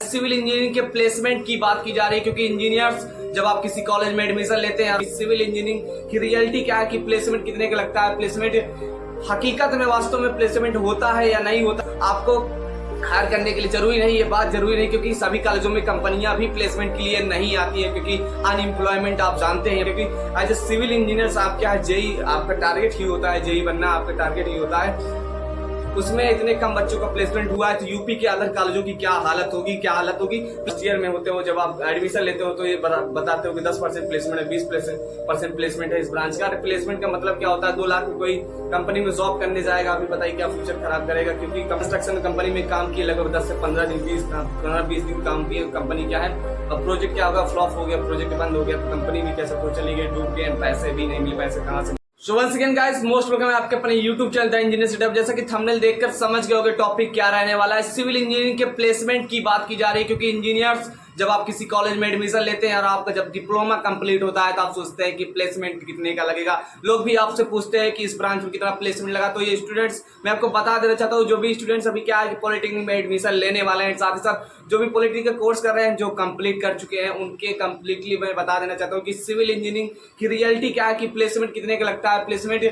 Civil engineering के placement की बात की जा रही है, क्योंकि इंजीनियर्स जब आप किसी कॉलेज में एडमिशन लेते हैं, सिविल इंजीनियरिंग की रियलिटी क्या है कि प्लेसमेंट कितने का लगता है, प्लेसमेंट हकीकत में वास्तव में प्लेसमेंट होता है या नहीं होता। आपको हायर करने के लिए जरूरी नहीं, ये बात जरूरी नहीं, क्योंकि सभी कॉलेजों में कंपनियां भी प्लेसमेंट के लिए नहीं आती है, क्योंकि अनएम्प्लॉयमेंट आप जानते हैं। क्योंकि एज ए सिविल इंजीनियर्स आप क्या है, जेई आपका टारगेट ही होता है, जेई बनना आपका टारगेट ही होता है। उसमें इतने कम बच्चों का प्लेसमेंट हुआ है, तो यूपी के अदर कॉलेजों की क्या हालत होगी। फर्स्ट ईयर में होते हो जब आप एडमिशन लेते हो तो ये बताते हो कि 10% प्लेसमेंट है, 20% प्लेसमेंट है इस ब्रांच का। प्लेसमेंट का मतलब क्या होता है, 2 लाख में कोई कंपनी में जॉब करने जाएगा, अभी बताइए क्या फ्यूचर खराब करेगा। क्योंकि कंस्ट्रक्शन कंपनी में काम किए लगभग 10 से 15 दिन 20 दिन काम किए, कंपनी क्या है, अब प्रोजेक्ट क्या होगा, फ्लॉप हो गया, प्रोजेक्ट बंद हो गया, तो कंपनी भी कैसे तो चली गई, डूब गए, पैसे भी नहीं मिले, पैसे कहाँ से। So once again guys, most welcome है आपके अपने YouTube channel the engineer setup. जैसा कि थंबनेल देखकर समझ गए होंगे टॉपिक क्या रहने वाला है। सिविल इंजीनियरिंग के प्लेसमेंट की बात की जा रही है, क्योंकि इंजीनियर्स जब आप किसी कॉलेज में एडमिशन लेते हैं और आपका जब डिप्लोमा कंप्लीट होता है तो आप सोचते हैं कि प्लेसमेंट कितने का लगेगा। लोग भी आपसे पूछते हैं कि इस ब्रांच में कितना प्लेसमेंट लगा। तो ये स्टूडेंट्स, मैं आपको बता देना चाहता हूँ, जो भी स्टूडेंट्स अभी क्या है पॉलिटेक्निक में एडमिशन लेने वाले हैं, साथ ही साथ जो भी पॉलिटेक्निक का कोर्स कर रहे हैं, जो कंप्लीट कर चुके हैं, उनके कंप्लीटली मैं बता देना चाहता हूँ कि सिविल इंजीनियरिंग की रियलिटी क्या है कि प्लेसमेंट कितने का लगता है, प्लेसमेंट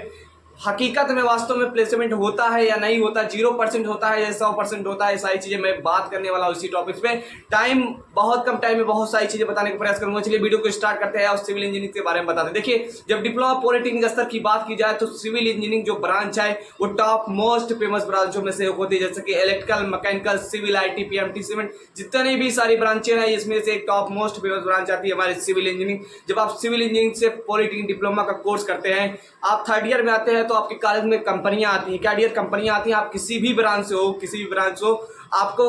हकीकत में वास्तव में प्लेसमेंट होता है या नहीं होता, 0% होता है या 100% होता है। ये सारी चीजें मैं बात करने वाला हूँ इसी टॉपिक पे। टाइम बहुत कम टाइम में बहुत सारी चीजें बताने का प्रयास करूंगा। चलिए वीडियो को स्टार्ट करते हैं और सिविल इंजीनियरिंग के बारे में बताते हैं। देखिए, जब डिप्लोमा पॉलिटेक्निक स्तर की बात की जाए तो सिविल इंजीनियरिंग जो ब्रांच है वो टॉप मोस्ट फेमस ब्रांचों में से होती है, जैसे कि electrical, mechanical, civil, IT, PMT, cement, जितने भी सारी ब्रांचें हैं इसमें से एक टॉप मोस्ट फेमस ब्रांच आती है हमारी सिविल इंजीनियरिंग। जब आप सिविल इंजीनियरिंग से पॉलिटेक्निक डिप्लोमा का कोर्स करते हैं, आप 3rd ईयर में आते हैं तो आपके कॉलेज में कंपनियां आती हैं, कैरियर कंपनियां आती हैं। आप किसी भी ब्रांच हो, आपको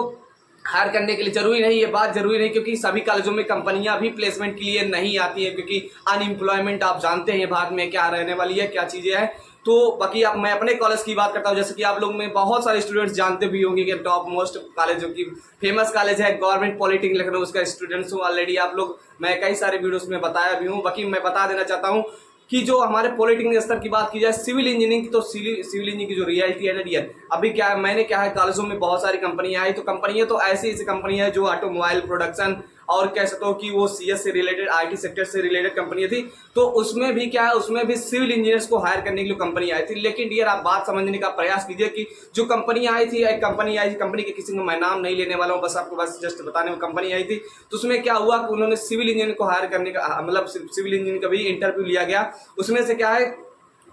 हायर करने के लिए जरूरी नहीं, ये बात जरूरी नहीं, क्योंकि सभी कॉलेजों में कंपनियां भी प्लेसमेंट के लिए नहीं आती है, क्योंकि अनएम्प्लॉयमेंट आप जानते हैं भारत में क्या रहने वाली है, क्या चीजें हैं। तो बाकी आप, मैं अपने कॉलेज की बात करता हूँ, जैसे कि आप लोग में बहुत सारे स्टूडेंट्स जानते भी होंगे कि टॉप मोस्ट कॉलेज जो कि फेमस कॉलेज है गवर्नमेंट पॉलिटेक्निक लखनऊ, उसका स्टूडेंट्स हूँ ऑलरेडी। आप लोग, मैं कई सारे वीडियोस में बताया भी हूँ। बाकी मैं बता देना चाहता हूँ कि जो हमारे पॉलिटेक्निक स्तर की बात की जाए सिविल इंजीनियरिंग की, तो सिविल इंजीनियरिंग की जो रियलिटी है ना डियर, अभी क्या है, मैंने क्या है, कॉलेजों में बहुत सारी कंपनियां आई, तो कंपनियां तो ऐसी कंपनियां हैं जो ऑटोमोबाइल प्रोडक्शन और कह सकते हो कि वो CS से रिलेटेड, IT सेक्टर से रिलेटेड कंपनी थी। तो उसमें भी क्या है, उसमें भी सिविल इंजीनियर्स को हायर करने के लिए कंपनी आई थी। लेकिन डियर, आप बात समझने का प्रयास कीजिए कि जो कंपनी आई थी, एक कंपनी आई थी, कंपनी के किसी को मैं नाम नहीं लेने वाला हूँ, बस आपको बस जस्ट बताने में, कंपनी आई थी। तो उसमें क्या हुआ कि उन्होंने सिविल इंजीनियर को हायर करने का, मतलब सिविल इंजीनियर का भी इंटरव्यू लिया गया। उसमें से क्या है,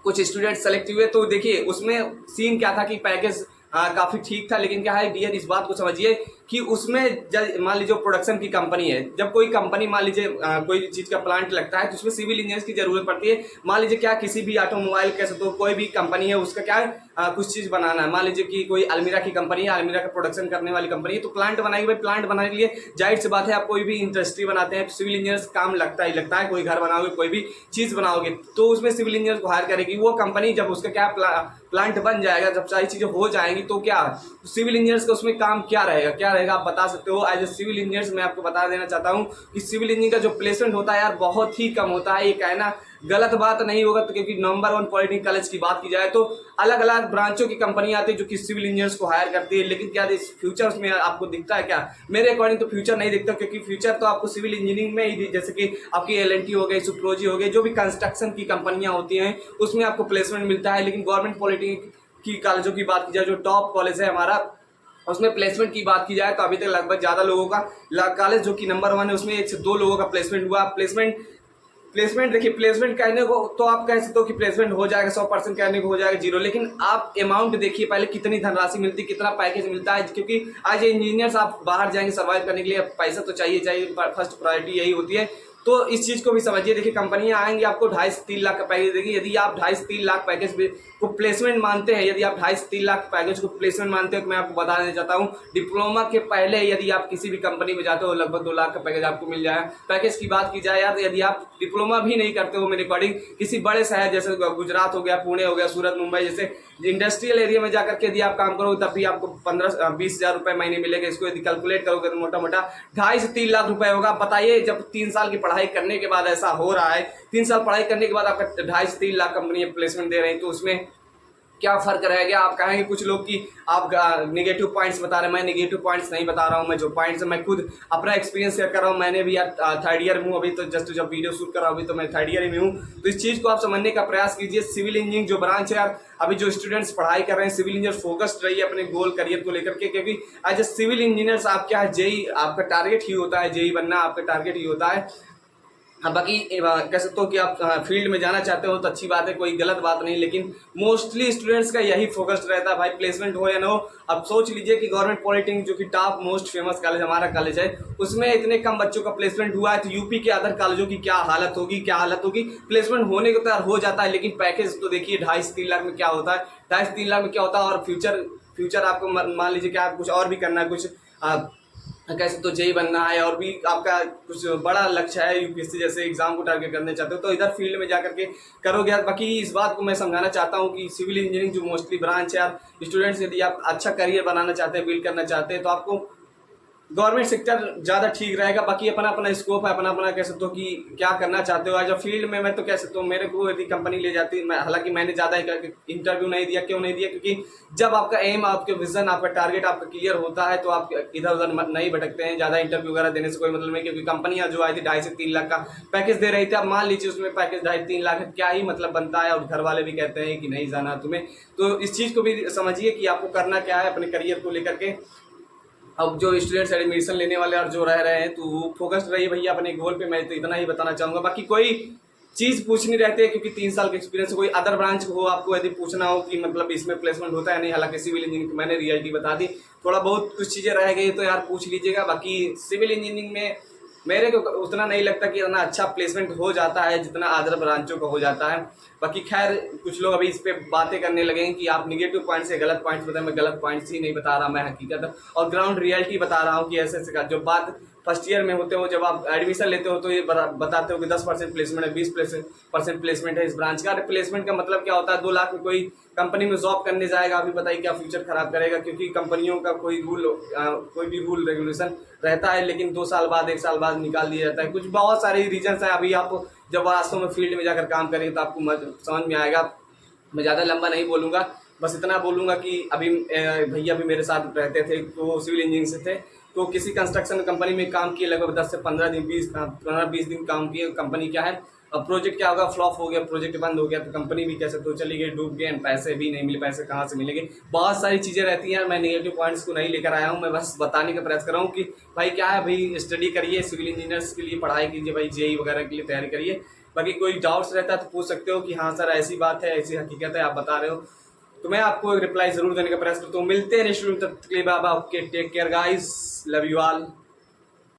कुछ स्टूडेंट सेलेक्ट हुए। तो देखिए, उसमें सीन क्या था कि पैकेज काफी ठीक था, लेकिन क्या है डियर, इस बात को समझिए कि उसमें मान लीजिए प्रोडक्शन की कंपनी है, जब कोई कंपनी मान लीजिए कोई चीज का प्लांट लगता है तो उसमें सिविल इंजीनियर्स की जरूरत पड़ती है। मान लीजिए क्या, किसी भी ऑटोमोबाइल कह सकते हो, कोई भी कंपनी है, उसका क्या है, कुछ चीज बनाना है। मान लीजिए कि कोई अलमीरा की कंपनी है, अलमीरा का प्रोडक्शन करने वाली कंपनी है, तो प्लांट बनाएगी। भाई प्लांट बनाने के लिए जाहिर सी बात है, आप कोई भी इंडस्ट्री बनाते हैं तो सिविल इंजीनियर्स काम लगता है। कोई घर बनाओगे, कोई भी चीज बनाओगे, तो उसमें सिविल इंजीनियर को हायर करेगी वो कंपनी। जब उसका क्या प्लांट बन जाएगा, जब सारी चीजें हो जाएंगी, तो क्या सिविल इंजीनियर्स का उसमें काम क्या रहेगा आप बता सकते हो। एज ए सिविल इंजीनियर्स मैं आपको बता देना चाहता हूँ कि सिविल इंजीनियर का जो प्लेसमेंट होता है यार, बहुत ही कम होता है। ये कहना गलत बात नहीं होगा, तो क्योंकि नंबर 1 पॉलिटेक्निक कॉलेज की बात की जाए तो अलग अलग ब्रांचों की कंपनियां आती है जो कि सिविल इंजीनियर्स को हायर करती है। लेकिन क्या फ्यूचर उसमें आपको दिखता है क्या? मेरे अकॉर्डिंग तो फ्यूचर नहीं दिखता, क्योंकि फ्यूचर तो आपको सिविल इंजीनियरिंग में ही, जैसे कि आपकी L&T हो गई, सुप्रोजी हो गई, जो भी कंस्ट्रक्शन की कंपनियां होती हैं उसमें आपको प्लेसमेंट मिलता है। लेकिन गवर्नमेंट पॉलिटेक्निक की कॉलेजों की बात की जाए, जो टॉप कॉलेज है हमारा, उसमें प्लेसमेंट की बात की जाए तो अभी तक लगभग ज्यादा लोगों का, कॉलेज जो कि नंबर 1 है उसमें 1 से 2 लोगों का प्लेसमेंट हुआ। प्लेसमेंट देखिए, प्लेसमेंट कहने को तो आप कह सकते हो कि प्लेसमेंट हो जाएगा, 100% कहने को हो जाएगा 0, लेकिन आप अमाउंट देखिए पहले, कितनी धनराशि मिलती, कितना पैकेज मिलता है। क्योंकि आज इंजीनियर्स आप बाहर जाएंगे सर्वाइव करने के लिए, पैसा तो चाहिए, फर्स्ट प्रायोरिटी यही होती है। तो इस चीज को भी समझिए। देखिए, कंपनियां आएंगी, आपको 2.5 से 3 लाख का पैकेज देगी। यदि आप 2.5 से 3 लाख पैकेज को प्लेसमेंट मानते हैं, यदि आप 2.5 से 3 लाख पैकेज को प्लेसमेंट मानते हैं, तो मैं आपको बता देना चाहता हूँ, डिप्लोमा के पहले यदि आप किसी भी कंपनी में जाते हो, लगभग 2 लाख का पैकेज आपको मिल जाएगा। पैकेज की बात की जाए यार, यदि आप डिप्लोमा भी नहीं करते हो, मेरे अकॉर्डिंग किसी बड़े शहर जैसे गुजरात हो गया, पुणे हो गया, सूरत, मुंबई जैसे इंडस्ट्रियल एरिया में जाकर के यदि आप काम करोगे, तब भी आपको 15-20 हजार रुपए महीने मिलेगा। इसको यदि कैलकुलेट करोगे तो मोटा मोटा 2.5 से 3 लाख रुपए होगा। बताइए, जब 3 साल की पढ़ाई करने के बाद ऐसा हो रहा है, 3 साल पढ़ाई करने के बाद आपका 2.5 से 3 लाख कंपनी प्लेसमेंट दे रही है, तो उसमें क्या फ़र्क रह गया। आप कहेंगे कुछ लोग कि आप नेगेटिव पॉइंट्स बता रहे हैं, मैं नेगेटिव पॉइंट्स नहीं बता रहा हूँ, मैं जो पॉइंट्स मैं खुद अपना एक्सपीरियंस शेयर कर रहा हूँ। मैंने भी यार थर्ड ईयर में हूँ अभी, तो जस्ट जब वीडियो शूट कर रहा हूँ अभी, तो मैं थर्ड ईयर में हूँ। तो इस चीज़ को आप समझने का प्रयास कीजिए। सिविल इंजीनियरिंग जो ब्रांच है यार, अभी जो स्टूडेंट्स पढ़ाई कर रहे हैं सिविल इंजीनियर, फोकस्ड रहिए अपने गोल करियर को लेकर के, क्योंकि एज ए सिविल इंजीनियर्स आप क्या है, जेई आपका टारगेट ही होता है, जेई बनना आपका टारगेट ही होता है। हाँ, बाकी कह सकते हो कि आप फील्ड में जाना चाहते हो तो अच्छी बात है, कोई गलत बात नहीं, लेकिन मोस्टली स्टूडेंट्स का यही फोकस रहता है भाई, प्लेसमेंट हो या ना हो। अब सोच लीजिए कि गवर्नमेंट पॉलिटेक्निक जो कि टॉप मोस्ट फेमस कॉलेज हमारा कॉलेज है, उसमें इतने कम बच्चों का प्लेसमेंट हुआ है, तो यूपी के अदर कॉलेजों की क्या हालत होगी, क्या हालत होगी। प्लेसमेंट होने को तो यार हो जाता है, लेकिन पैकेज तो देखिए 2.5 से 3 लाख में क्या होता है, 2.5 से 3 लाख में क्या होता है। और फ्यूचर आपको मान लीजिए कि आप कुछ और भी करना है, कुछ कैसे तो जेई बनना है, और भी आपका कुछ बड़ा लक्ष्य है, यूपीएससी जैसे एग्जाम को टारगेट करने चाहते हो, तो इधर फील्ड में जाकर के करोगे। बाकी इस बात को मैं समझाना चाहता हूँ कि सिविल इंजीनियरिंग जो मोस्टली ब्रांच है यार, स्टूडेंट्स यदि आप अच्छा करियर बनाना चाहते हैं, बिल्ड करना चाहते हैं, तो आपको गवर्नमेंट सेक्टर ज़्यादा ठीक रहेगा। बाकी अपना अपना स्कोप है, अपना अपना कह सकते हो कि क्या करना चाहते हो। आज फील्ड में मैं तो कह सकता हूँ, मेरे को यदि कंपनी ले जाती, मैं हालांकि मैंने ज़्यादा इंटरव्यू नहीं दिया। क्यों नहीं दिया? क्योंकि जब आपका एम, आपके विजन, आपका टारगेट आपका क्लियर होता है, तो आप इधर उधर नहीं भटकते हैं। ज़्यादा इंटरव्यू वगैरह देने से कोई मतलब नहीं, क्योंकि कंपनियाँ जो आई थी 2.5 से 3 लाख का पैकेज दे रही थी। अब मान लीजिए उसमें पैकेज 2.5-3 लाख है, क्या ही मतलब बनता है, और घर वाले भी कहते हैं कि नहीं जाना तुम्हें। तो इस चीज़ को भी समझिए कि आपको करना क्या है अपने करियर को लेकर के। अब जो स्टूडेंट्स एडमिशन लेने वाले और जो रह रहे हैं, तो फोकस्ड रहिए भैया अपने गोल पे। मैं तो इतना ही बताना चाहूँगा। बाकी कोई चीज़ पूछनी रहती है, क्योंकि 3 साल का एक्सपीरियंस, कोई अदर ब्रांच हो आपको यदि पूछना हो कि मतलब इसमें प्लेसमेंट होता है नहीं, हालांकि सिविल इंजीनियरिंग मैंने रियलिटी बता दी, थोड़ा बहुत कुछ चीज़ें रह गई तो यार पूछ लीजिएगा। बाकी सिविल इंजीनियरिंग में मेरे को उतना नहीं लगता कि इतना अच्छा प्लेसमेंट हो जाता है जितना अदर ब्रांचों का हो जाता है। बाकी खैर कुछ लोग अभी इस पे बातें करने लगे हैं कि आप निगेटिव पॉइंट से गलत पॉइंट्स बताएं। मैं गलत पॉइंट्स ही नहीं बता रहा, मैं हकीकत और ग्राउंड रियलिटी बता रहा हूँ कि ऐसे ऐसे का जो बात फर्स्ट ईयर में होते हो, जब आप एडमिशन लेते हो तो ये बताते हो कि 10% प्लेसमेंट है, 20% प्लेसमेंट है इस ब्रांच का। प्लेसमेंट का मतलब क्या होता है? 2 लाख में कोई कंपनी में जॉब करने जाएगा, अभी बताइए क्या फ्यूचर खराब करेगा। क्योंकि कंपनियों का कोई भी रूल रेगुलेशन रहता है, लेकिन 2 साल बाद 1 साल बाद निकाल दिया जाता है। कुछ बहुत सारे रीजंस है। अभी आप जब वास्तव में फील्ड में जाकर काम करेंगे तो आपको समझ में आएगा। मैं ज़्यादा लंबा नहीं बोलूँगा, बस इतना बोलूँगा कि अभी भैया भी मेरे साथ रहते थे, तो सिविल इंजीनियरिंग से थे, तो किसी कंस्ट्रक्शन कंपनी में काम किए, लगभग 10 से 15 दिन 15-20 दिन काम किए। कंपनी क्या है, अब प्रोजेक्ट क्या होगा, फ्लॉप हो गया, प्रोजेक्ट बंद हो गया, तो कंपनी भी कह सकते हो चली गई, डूब गए, पैसे भी नहीं मिले। पैसे कहाँ से मिलेंगे? बहुत सारी चीज़ें रहती हैं। मैं नेगेटिव पॉइंट्स को नहीं लेकर आया हूँ, मैं बस बताने का प्रयास कर रहा हूँ कि भाई क्या है, भाई स्टडी करिए, सिविल इंजीनियर्स के लिए पढ़ाई कीजिए, भाई जेई वगैरह के लिए तैयारी करिए। बाकी कोई डाउट्स रहता है तो पूछ सकते हो कि हाँ सर ऐसी बात है, ऐसी हकीकत है, आप बता रहे हो, तो मैं आपको एक रिप्लाई जरूर देने का प्रयास करता हूँ। मिलते हैं नेक्स्ट वीडियो, तब तक के लिए bye bye, okay, take care guys, love you all.